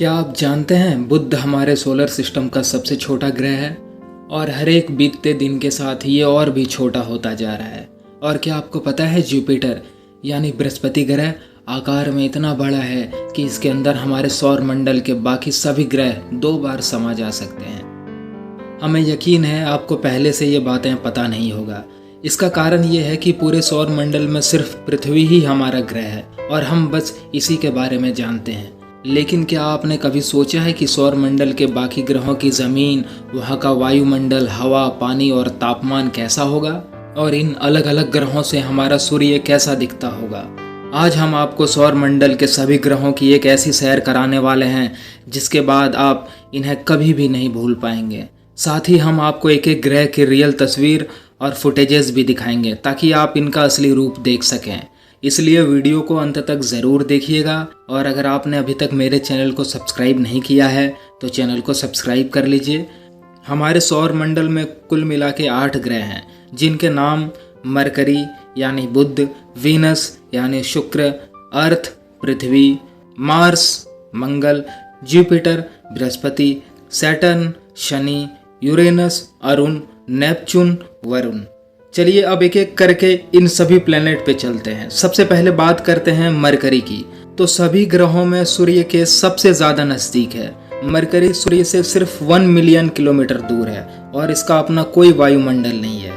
क्या आप जानते हैं बुध हमारे सोलर सिस्टम का सबसे छोटा ग्रह है और हर एक बीतते दिन के साथ ये और भी छोटा होता जा रहा है। और क्या आपको पता है जुपिटर यानी बृहस्पति ग्रह आकार में इतना बड़ा है कि इसके अंदर हमारे सौर मंडल के बाकी सभी ग्रह 2 बार समा जा सकते हैं। हमें यकीन है आपको पहले से ये बातें पता नहीं होगा। इसका कारण ये है कि पूरे सौर मंडल में सिर्फ पृथ्वी ही हमारा ग्रह है और हम बस इसी के बारे में जानते हैं। लेकिन क्या आपने कभी सोचा है कि सौर मंडल के बाकी ग्रहों की ज़मीन, वहाँ का वायुमंडल, हवा, पानी और तापमान कैसा होगा और इन अलग अलग ग्रहों से हमारा सूर्य कैसा दिखता होगा। आज हम आपको सौर मंडल के सभी ग्रहों की एक ऐसी सैर कराने वाले हैं जिसके बाद आप इन्हें कभी भी नहीं भूल पाएंगे। साथ ही हम आपको एक एक ग्रह की रियल तस्वीर और फुटेजेस भी दिखाएंगे ताकि आप इनका असली रूप देख सकें। इसलिए वीडियो को अंत तक ज़रूर देखिएगा और अगर आपने अभी तक मेरे चैनल को सब्सक्राइब नहीं किया है तो चैनल को सब्सक्राइब कर लीजिए। हमारे सौर मंडल में कुल मिला के 8 ग्रह हैं जिनके नाम मरकरी यानी बुध, वीनस यानी शुक्र, अर्थ पृथ्वी, मार्स मंगल, जुपिटर बृहस्पति, सैटर्न शनि, यूरेनस अरुण, नेपच्यून वरुण। चलिए अब एक एक करके इन सभी प्लेनेट पे चलते हैं। सबसे पहले बात करते हैं मरकरी की। तो सभी ग्रहों में सूर्य के सबसे ज़्यादा नज़दीक है। मरकरी सूर्य से सिर्फ 1 मिलियन किलोमीटर दूर है और इसका अपना कोई वायुमंडल नहीं है।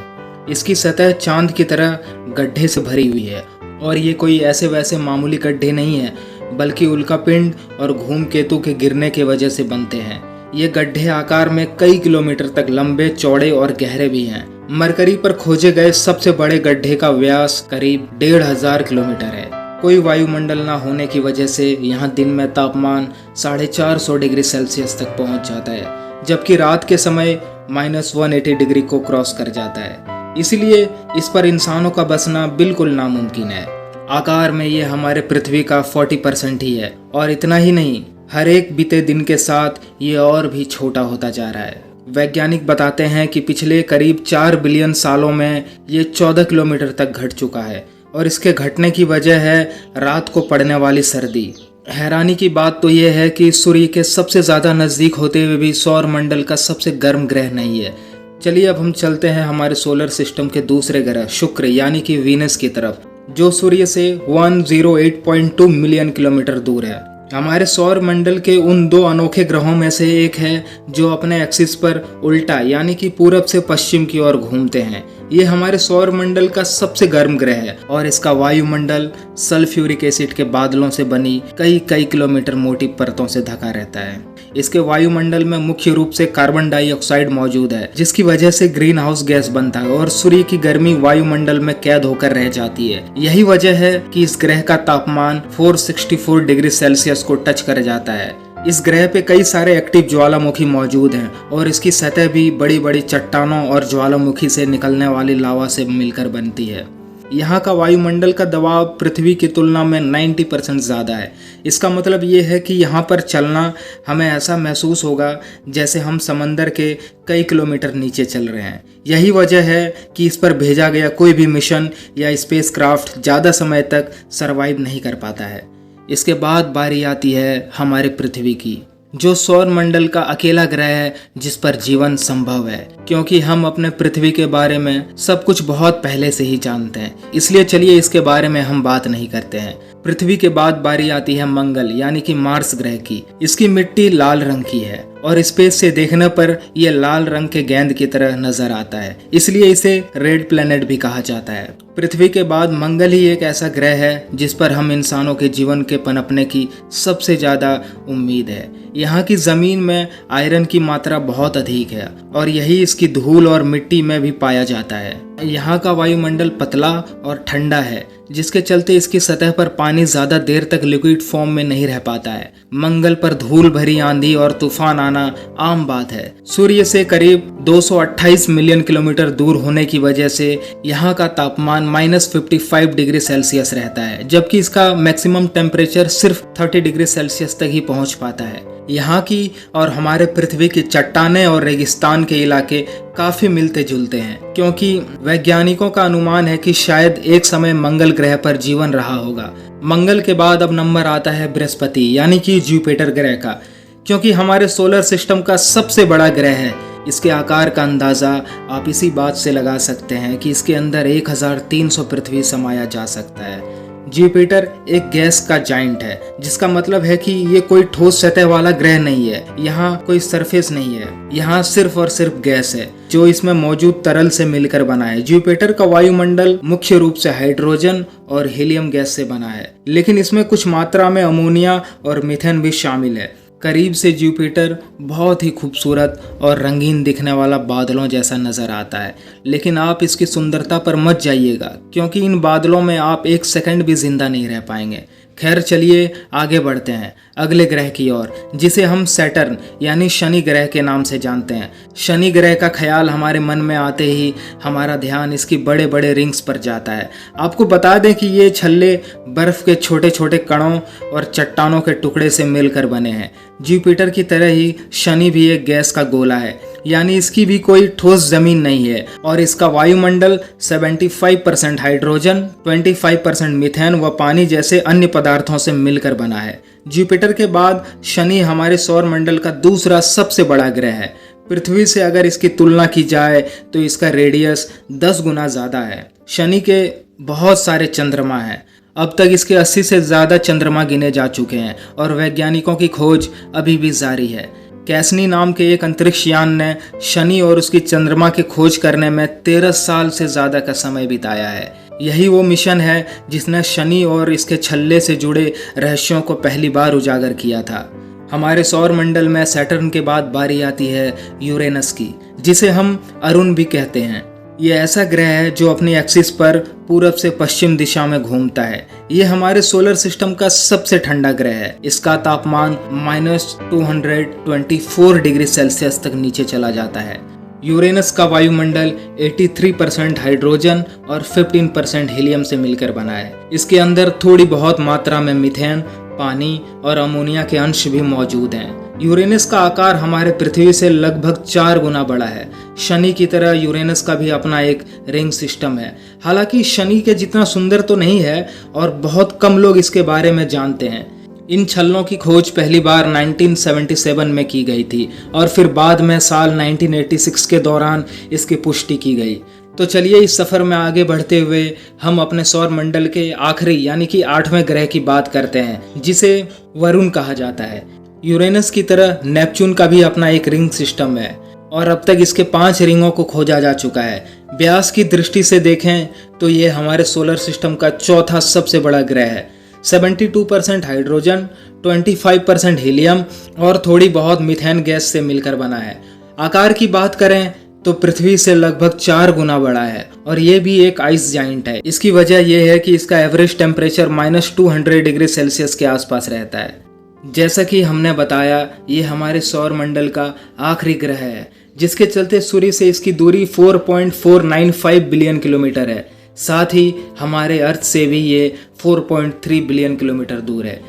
इसकी सतह चांद की तरह गड्ढे से भरी हुई है और ये कोई ऐसे वैसे मामूली गड्ढे नहीं है बल्कि उल्कापिंड और धूमकेतु के गिरने की वजह से बनते हैं। ये गड्ढे आकार में कई किलोमीटर तक लंबे, चौड़े और गहरे भी हैं। मरकरी पर खोजे गए सबसे बड़े गड्ढे का व्यास करीब 1500 किलोमीटर है। कोई वायुमंडल न होने की वजह से यहाँ दिन में तापमान 450 डिग्री सेल्सियस तक पहुँच जाता है जबकि रात के समय -180 डिग्री को क्रॉस कर जाता है। इसलिए इस पर इंसानों का बसना बिल्कुल नामुमकिन है। आकार में ये हमारे पृथ्वी का 40% ही है और इतना ही नहीं, हर एक बीते दिन के साथ ये और भी छोटा होता जा रहा है। वैज्ञानिक बताते हैं कि पिछले करीब 4 बिलियन सालों में ये 14 किलोमीटर तक घट चुका है और इसके घटने की वजह है रात को पड़ने वाली सर्दी। हैरानी की बात तो यह है कि सूर्य के सबसे ज़्यादा नज़दीक होते हुए भी सौर मंडल का सबसे गर्म ग्रह नहीं है। चलिए अब हम चलते हैं हमारे सोलर सिस्टम के दूसरे ग्रह शुक्र यानी कि वीनस की तरफ, जो सूर्य से 108.2 मिलियन किलोमीटर दूर है। हमारे सौर मंडल के उन 2 अनोखे ग्रहों में से एक है जो अपने एक्सिस पर उल्टा यानी कि पूरब से पश्चिम की ओर घूमते हैं। ये हमारे सौर मंडल का सबसे गर्म ग्रह है और इसका वायुमंडल सल्फ्यूरिक एसिड के बादलों से बनी कई किलोमीटर मोटी परतों से ढका रहता है। इसके वायुमंडल में मुख्य रूप से कार्बन डाइऑक्साइड मौजूद है जिसकी वजह से ग्रीन हाउस गैस बनता है और सूर्य की गर्मी वायुमंडल में कैद होकर रह जाती है। यही वजह है कि इस ग्रह का तापमान 464 डिग्री सेल्सियस को टच कर जाता है। इस ग्रह पे कई सारे एक्टिव ज्वालामुखी मौजूद हैं और इसकी सतह भी बड़ी बड़ी चट्टानों और ज्वालामुखी से निकलने वाली लावा से मिलकर बनती है। यहाँ का वायुमंडल का दबाव पृथ्वी की तुलना में 90% ज़्यादा है। इसका मतलब ये है कि यहाँ पर चलना हमें ऐसा महसूस होगा जैसे हम समंदर के कई किलोमीटर नीचे चल रहे हैं। यही वजह है कि इस पर भेजा गया कोई भी मिशन या स्पेसक्राफ्ट ज़्यादा समय तक सरवाइव नहीं कर पाता है। इसके बाद बारी आती है हमारे पृथ्वी की, जो सौर मंडल का अकेला ग्रह है जिस पर जीवन संभव है, क्योंकि हम अपने पृथ्वी के बारे में सब कुछ बहुत पहले से ही जानते हैं। इसलिए चलिए इसके बारे में हम बात नहीं करते हैं। पृथ्वी के बाद बारी आती है मंगल यानी कि मार्स ग्रह की। इसकी मिट्टी लाल रंग की है और स्पेस से देखने पर यह लाल रंग के गेंद की तरह नजर आता है, इसलिए इसे रेड प्लेनेट भी कहा जाता है। पृथ्वी के बाद मंगल ही एक ऐसा ग्रह है जिस पर हम इंसानों के जीवन के पनपने की सबसे ज़्यादा उम्मीद है। यहाँ की ज़मीन में आयरन की मात्रा बहुत अधिक है और यही इसकी धूल और मिट्टी में भी पाया जाता है। यहाँ का वायुमंडल पतला और ठंडा है जिसके चलते इसकी सतह पर पानी ज़्यादा देर तक लिक्विड फॉर्म में नहीं रह पाता है। मंगल पर धूल भरी आंधी और तूफान आना आम बात है। सूर्य से करीब 228 मिलियन किलोमीटर दूर होने की वजह से यहाँ का तापमान -55 डिग्री सेल्सियस रहता है जबकि इसका मैक्सिमम टेम्परेचर सिर्फ 30 डिग्री सेल्सियस तक ही पहुँच पाता है। यहाँ की और हमारे पृथ्वी की चट्टानें और रेगिस्तान के इलाके काफी मिलते जुलते हैं, क्योंकि वैज्ञानिकों का अनुमान है कि शायद एक समय मंगल ग्रह पर जीवन रहा होगा। मंगल के बाद अब नंबर आता है बृहस्पति यानी कि जुपिटर ग्रह का। क्योंकि हमारे सोलर सिस्टम का सबसे बड़ा ग्रह है। इसके आकार का अंदाज़ा आप इसी बात से लगा सकते हैं कि इसके अंदर 1300 पृथ्वी समाया जा सकता है। जुपिटर एक गैस का जाइंट है, जिसका मतलब है कि ये कोई ठोस सतह वाला ग्रह नहीं है। यहाँ कोई सरफेस नहीं है, यहाँ सिर्फ और सिर्फ गैस है जो इसमें मौजूद तरल से मिलकर बना है। जुपिटर का वायुमंडल मुख्य रूप से हाइड्रोजन और हीलियम गैस से बना है, लेकिन इसमें कुछ मात्रा में अमोनिया और मीथेन भी शामिल है। करीब से जुपिटर बहुत ही खूबसूरत और रंगीन दिखने वाला बादलों जैसा नज़र आता है, लेकिन आप इसकी सुंदरता पर मत जाइएगा, क्योंकि इन बादलों में आप एक सेकंड भी जिंदा नहीं रह पाएंगे। खैर चलिए आगे बढ़ते हैं अगले ग्रह की ओर, जिसे हम सैटर्न यानी शनि ग्रह के नाम से जानते हैं। शनि ग्रह का ख्याल हमारे मन में आते ही हमारा ध्यान इसकी बड़े बड़े रिंग्स पर जाता है। आपको बता दें कि ये छल्ले बर्फ के छोटे छोटे कणों और चट्टानों के टुकड़े से मिलकर बने हैं। जुपिटर की तरह ही शनि भी एक गैस का गोला है, यानी इसकी भी कोई ठोस जमीन नहीं है, और इसका वायुमंडल 75% हाइड्रोजन, 25% मीथेन व पानी जैसे अन्य पदार्थों से मिलकर बना है। जुपिटर के बाद शनि हमारे सौर मंडल का दूसरा सबसे बड़ा ग्रह है। पृथ्वी से अगर इसकी तुलना की जाए तो इसका रेडियस 10 गुना ज़्यादा है। शनि के बहुत सारे चंद्रमा हैं। अब तक इसके 80 से ज़्यादा चंद्रमा गिने जा चुके हैं और वैज्ञानिकों की खोज अभी भी जारी है। कैसनी नाम के एक अंतरिक्ष यान ने शनि और उसकी चंद्रमा की खोज करने में 13 साल से ज़्यादा का समय बिताया है। यही वो मिशन है जिसने शनि और इसके छल्ले से जुड़े रहस्यों को पहली बार उजागर किया था। हमारे सौर मंडल में सैटर्न के बाद बारी आती है यूरेनस की, जिसे हम अरुण भी कहते हैं। ये ऐसा ग्रह है जो अपनी एक्सिस पर पूरब से पश्चिम दिशा में घूमता है। ये हमारे सोलर सिस्टम का सबसे ठंडा ग्रह है। इसका तापमान -224 डिग्री सेल्सियस तक नीचे चला जाता है। यूरेनस का वायुमंडल 83% हाइड्रोजन और 15% हीलियम से मिलकर बना है। इसके अंदर थोड़ी बहुत मात्रा में मीथेन, पानी और अमोनिया के अंश भी मौजूद हैं। यूरेनस का आकार हमारे पृथ्वी से लगभग 4 गुना बड़ा है। शनि की तरह यूरेनस का भी अपना एक रिंग सिस्टम है। हालांकि शनि के जितना सुंदर तो नहीं है और बहुत कम लोग इसके बारे में जानते हैं। इन छल्लों की खोज पहली बार 1977 में की गई थी और फिर बाद में साल 1986 के दौरान इसकी पुष्टि की गई। तो चलिए इस सफ़र में आगे बढ़ते हुए हम अपने सौर मंडल के आखिरी यानी कि 8वें ग्रह की बात करते हैं, जिसे वरुण कहा जाता है। यूरेनस की तरह नेपच्यून का भी अपना एक रिंग सिस्टम है और अब तक इसके 5 रिंगों को खोजा जा चुका है। व्यास की दृष्टि से देखें तो ये हमारे सोलर सिस्टम का चौथा सबसे बड़ा ग्रह है। 72% हाइड्रोजन, 25% हीलियम और थोड़ी बहुत मीथेन गैस से मिलकर बना है। आकार की बात करें तो पृथ्वी से लगभग 4 गुना बड़ा है और ये भी एक आइस जाइंट है। इसकी वजह यह है कि इसका एवरेज टेम्परेचर -200 डिग्री सेल्सियस के आसपास रहता है। जैसा कि हमने बताया, ये हमारे सौर मंडल का आखिरी ग्रह है, जिसके चलते सूर्य से इसकी दूरी 4.495 बिलियन किलोमीटर है। साथ ही हमारे अर्थ से भी ये 4.3 बिलियन किलोमीटर दूर है।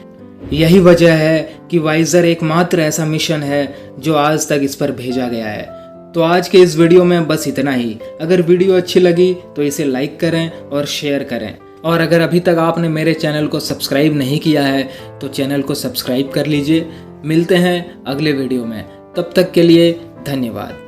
यही वजह है कि वाइजर एकमात्र ऐसा मिशन है जो आज तक इस पर भेजा गया है। तो आज के इस वीडियो में बस इतना ही। अगर वीडियो अच्छी लगी तो इसे लाइक करें और शेयर करें, और अगर अभी तक आपने मेरे चैनल को सब्सक्राइब नहीं किया है तो चैनल को सब्सक्राइब कर लीजिए। मिलते हैं अगले वीडियो में, तब तक के लिए धन्यवाद।